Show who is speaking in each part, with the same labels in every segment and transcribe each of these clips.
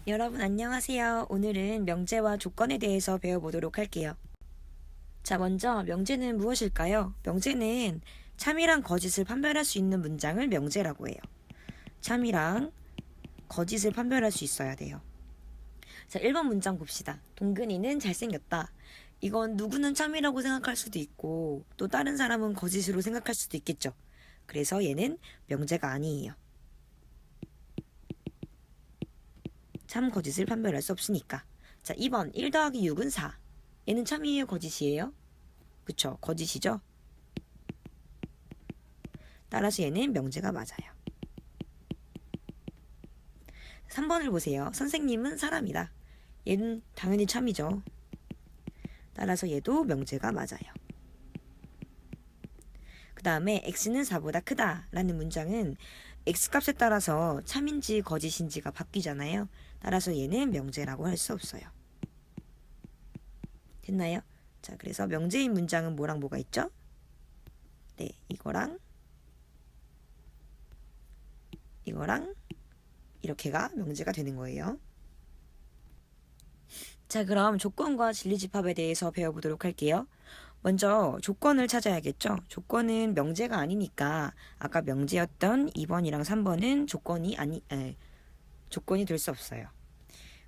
Speaker 1: 여러분 안녕하세요. 오늘은 명제와 조건에 대해서 배워보도록 할게요. 자, 먼저 명제는 무엇일까요? 명제는 참이랑 거짓을 판별할 수 있는 문장을 명제라고 해요. 참이랑 거짓을 판별할 수 있어야 돼요. 자, 1번 문장 봅시다. 동근이는 잘생겼다. 이건 누구는 참이라고 생각할 수도 있고 또 다른 사람은 거짓으로 생각할 수도 있겠죠. 그래서 얘는 명제가 아니에요. 참 거짓을 판별할 수 없으니까. 자, 2번 1 더하기 6은 4. 얘는 참이에요, 거짓이에요? 그쵸, 거짓이죠? 따라서 얘는 명제가 맞아요. 3번을 보세요. 선생님은 사람이다. 얘는 당연히 참이죠. 따라서 얘도 명제가 맞아요. 그 다음에 x는 4보다 크다 라는 문장은 x값에 따라서 참인지 거짓인지가 바뀌잖아요. 따라서 얘는 명제라고 할 수 없어요. 됐나요? 자, 그래서 명제인 문장은 뭐랑 뭐가 있죠? 네, 이거랑 이렇게가 명제가 되는 거예요. 자, 그럼 조건과 진리집합에 대해서 배워보도록 할게요. 먼저 조건을 찾아야겠죠. 조건은 명제가 아니니까 아까 명제였던 2번이랑 3번은 조건이 될 수 없어요.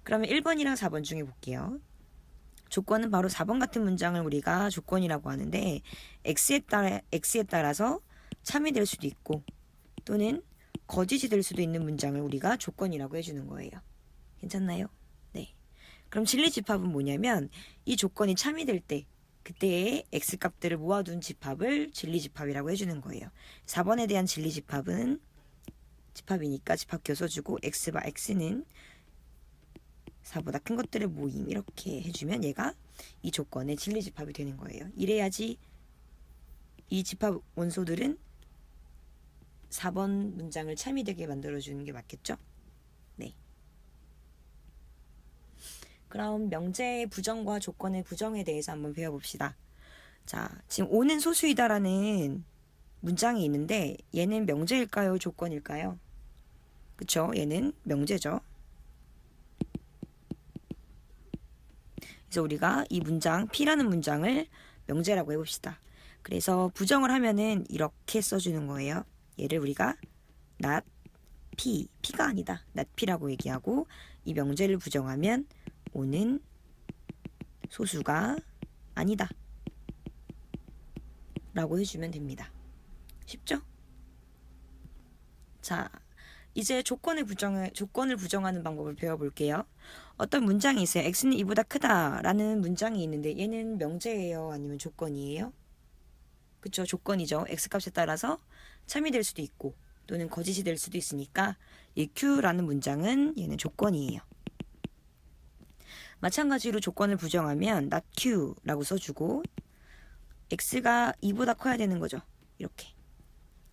Speaker 1: 그러면 1번이랑 4번 중에 볼게요. 조건은 바로 4번 같은 문장을 우리가 조건이라고 하는데 x에 따라서 참이 될 수도 있고 또는 거짓이 될 수도 있는 문장을 우리가 조건이라고 해주는 거예요. 괜찮나요? 네. 그럼 진리집합은 뭐냐면 이 조건이 참이 될 때 그때의 x값들을 모아둔 집합을 진리집합이라고 해주는 거예요. 4번에 대한 진리집합은 집합이니까 집합 교서주고 x바 x는 4보다 큰 것들의 모임 이렇게 해주면 얘가 이 조건의 진리집합이 되는 거예요. 이래야지 이 집합 원소들은 4번 문장을 참이 되게 만들어주는 게 맞겠죠? 네. 그럼 명제의 부정과 조건의 부정에 대해서 한번 배워봅시다. 자, 지금 오는 소수이다라는 문장이 있는데 얘는 명제일까요? 조건일까요? 그쵸? 얘는 명제죠. 그래서 우리가 이 문장 P라는 문장을 명제라고 해봅시다. 그래서 부정을 하면은 이렇게 써주는 거예요. 얘를 우리가 not P, P가 아니다. not P라고 얘기하고 이 명제를 부정하면 오는 소수가 아니다 라고 해주면 됩니다. 쉽죠? 자, 이제 조건을 부정하는 방법을 배워볼게요. 어떤 문장이 있어요. x는 2보다 크다 라는 문장이 있는데 얘는 명제예요? 아니면 조건이에요? 그쵸, 조건이죠. x값에 따라서 참이 될 수도 있고 또는 거짓이 될 수도 있으니까 이 q라는 문장은 얘는 조건이에요. 마찬가지로 조건을 부정하면 not q라고 써주고 x가 2보다 커야 되는 거죠. 이렇게.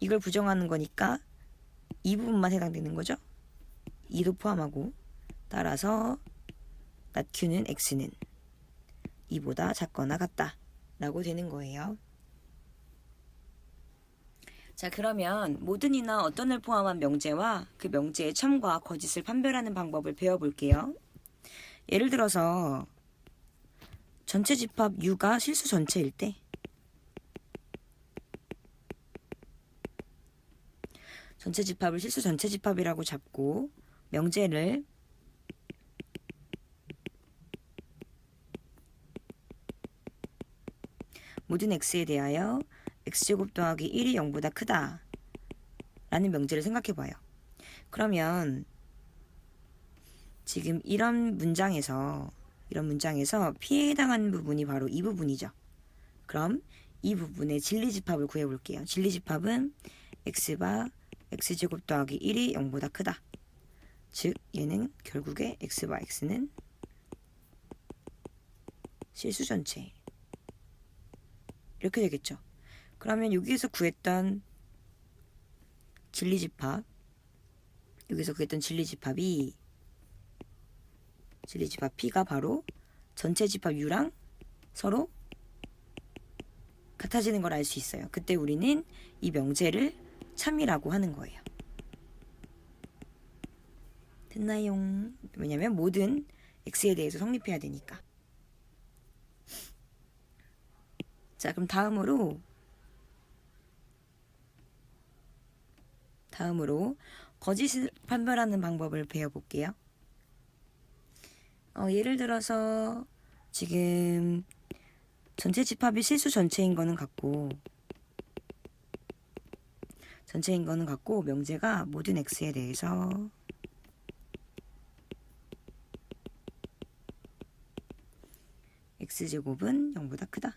Speaker 1: 이걸 부정하는 거니까 이 부분만 해당되는 거죠. 2도 포함하고 따라서 not q는 x는 2보다 작거나 같다 라고 되는 거예요. 자, 그러면 모든이나 어떤을 포함한 명제와 그 명제의 참과 거짓을 판별하는 방법을 배워볼게요. 예를 들어서 전체 집합 U가 실수 전체일 때 전체 집합을 실수 전체 집합이라고 잡고 명제를 모든 x에 대하여 x제곱 더하기 1이 0보다 크다 라는 명제를 생각해 봐요. 그러면 지금 이런 문장에서 P에 해당하는 부분이 바로 이 부분이죠. 그럼 이 부분의 진리집합을 구해볼게요. 진리집합은 x바 x제곱 더하기 1이 0보다 크다. 즉 얘는 결국에 x바 x는 실수 전체 이렇게 되겠죠. 그러면 여기서 구했던 진리집합이 진리집합 P가 바로 전체 집합 U랑 서로 같아지는 걸 알 수 있어요. 그때 우리는 이 명제를 참이라고 하는 거예요. 됐나요? 왜냐면 모든 x에 대해서 성립해야 되니까. 자, 그럼 다음으로 거짓을 판별하는 방법을 배워볼게요. 예를 들어서 지금 전체 집합이 실수 전체인 거는 같고 명제가 모든 x에 대해서 x제곱은 0보다 크다.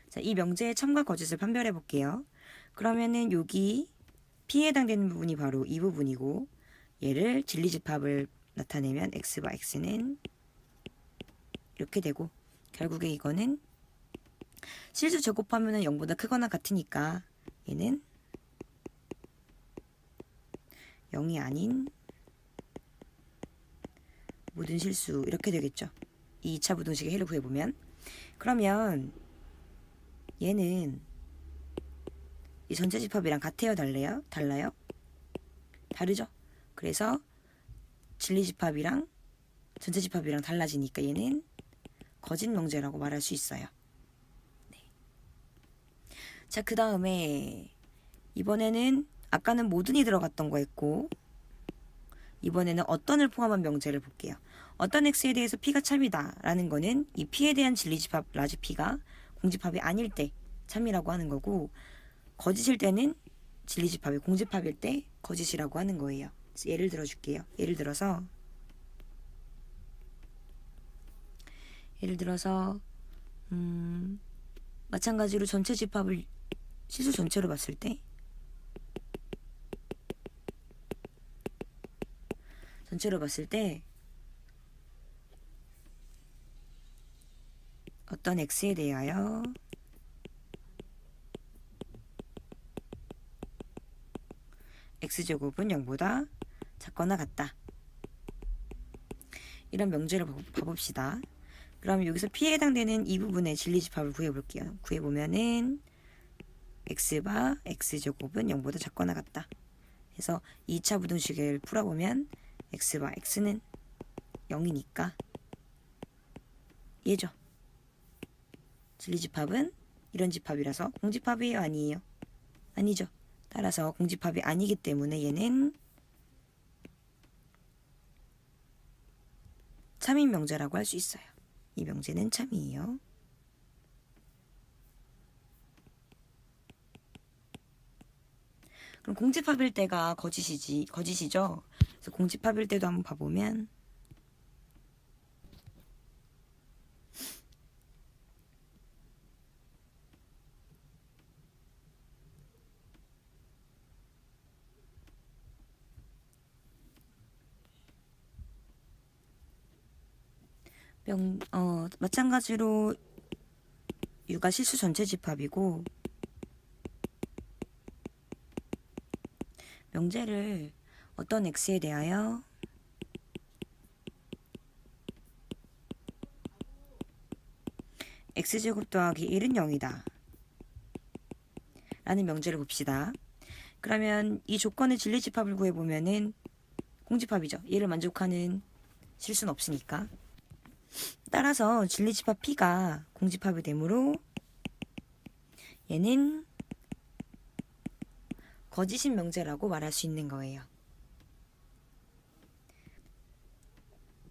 Speaker 1: 자, 이 명제의 참과 거짓을 판별해 볼게요. 그러면은 여기 P에 해당되는 부분이 바로 이 부분이고, 얘를 진리집합을 나타내면 x와 x는 이렇게 되고, 결국에 이거는 실수 제곱하면 0보다 크거나 같으니까 얘는 0이 아닌 모든 실수, 이렇게 되겠죠. 이 2차 부등식의 해를 구해보면, 그러면 얘는 이 전체 집합이랑 같아요, 달라요? 다르죠? 그래서 진리집합이랑 전체 집합이랑 달라지니까 얘는 거짓 명제라고 말할 수 있어요. 네. 자, 그 다음에 이번에는 아까는 모든이 들어갔던 거였고, 이번에는 어떤을 포함한 명제를 볼게요. 어떤 x에 대해서 p가 참이다 라는 거는 이 p에 대한 진리집합 라지 p가 공집합이 아닐 때 참이라고 하는 거고, 거짓일 때는 진리집합이 공집합일 때 거짓이라고 하는 거예요. 예를 들어줄게요. 예를 들어서 마찬가지로 전체 집합을 실수 전체로 봤을 때 어떤 x에 대하여 x제곱은 0보다 작거나 같다. 이런 명제를 봐봅시다. 그럼 여기서 P에 해당되는 이 부분의 진리집합을 구해볼게요. 구해보면은 x바 x제곱은 0보다 작거나 같다. 그래서 2차 부등식을 풀어보면 x바 x는 0이니까 얘죠. 진리집합은 이런 집합이라서 공집합이에요, 아니에요? 아니죠. 따라서 공집합이 아니기 때문에 얘는 참인 명제라고 할 수 있어요. 이 명제는 참이에요. 그럼 공집합일 때가 거짓이죠. 그래서 공집합일 때도 한번 봐보면 마찬가지로 U가 실수 전체 집합이고, 명제를 어떤 x에 대하여 x제곱 더하기 1은 0이다 라는 명제를 봅시다. 그러면 이 조건의 진리집합을 구해보면은 공집합이죠. 얘를 만족하는 실수는 없으니까. 따라서 진리집합 P가 공집합이 되므로 얘는 거짓인 명제라고 말할 수 있는 거예요.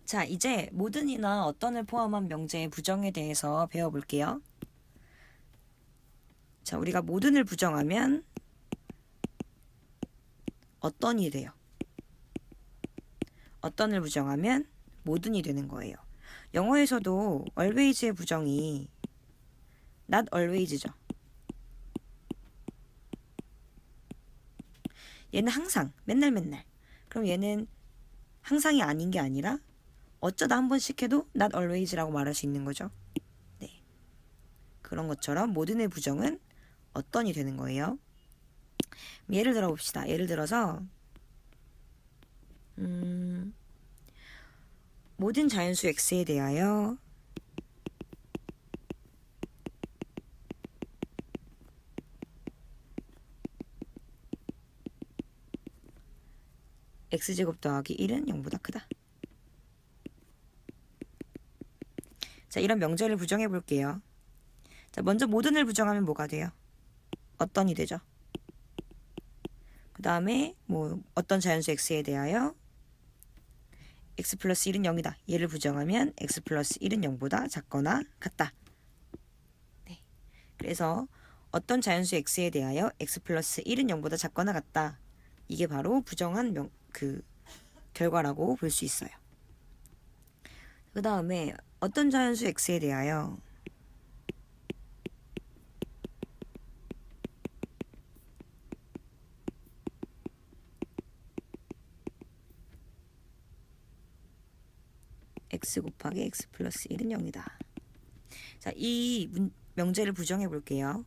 Speaker 1: 자, 이제 모든이나 어떤을 포함한 명제의 부정에 대해서 배워볼게요. 자, 우리가 모든을 부정하면 어떤이 돼요. 어떤을 부정하면 모든이 되는 거예요. 영어에서도 always의 부정이 not always죠. 얘는 항상, 맨날. 그럼 얘는 항상이 아닌 게 아니라 어쩌다 한 번씩 해도 not always라고 말할 수 있는 거죠. 네. 그런 것처럼 모든의 부정은 어떤이 되는 거예요. 예를 들어 봅시다. 예를 들어서 모든 자연수 x에 대하여 x제곱 더하기 1은 0보다 크다. 자, 이런 명제를 부정해 볼게요. 자, 먼저 모든을 부정하면 뭐가 돼요? 어떤이 되죠. 그 다음에 뭐 어떤 자연수 x에 대하여 x 플러스 1은 0이다. 얘를 부정하면 x 플러스 1은 0보다 작거나 같다. 네. 그래서 어떤 자연수 x에 대하여 x 플러스 1은 0보다 작거나 같다. 이게 바로 부정한 결과라고 볼 수 있어요. 그 다음에 어떤 자연수 x에 대하여 x 곱하기 x 플러스 1은 0이다. 자, 이 명제를 부정해 볼게요.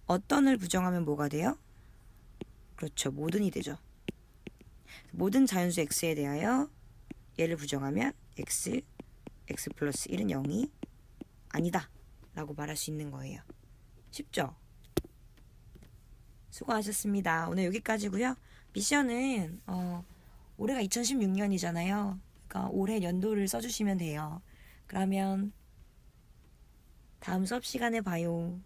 Speaker 1: 어떤을 부정하면 뭐가 돼요? 그렇죠. 모든이 되죠. 모든 자연수 x에 대하여 얘를 부정하면 x 플러스 1은 0이 아니다 라고 말할 수 있는 거예요. 쉽죠? 수고하셨습니다. 오늘 여기까지고요. 미션은 올해가 2016년이잖아요. 그러니까 올해 연도를 써주시면 돼요. 그러면 다음 수업 시간에 봐요.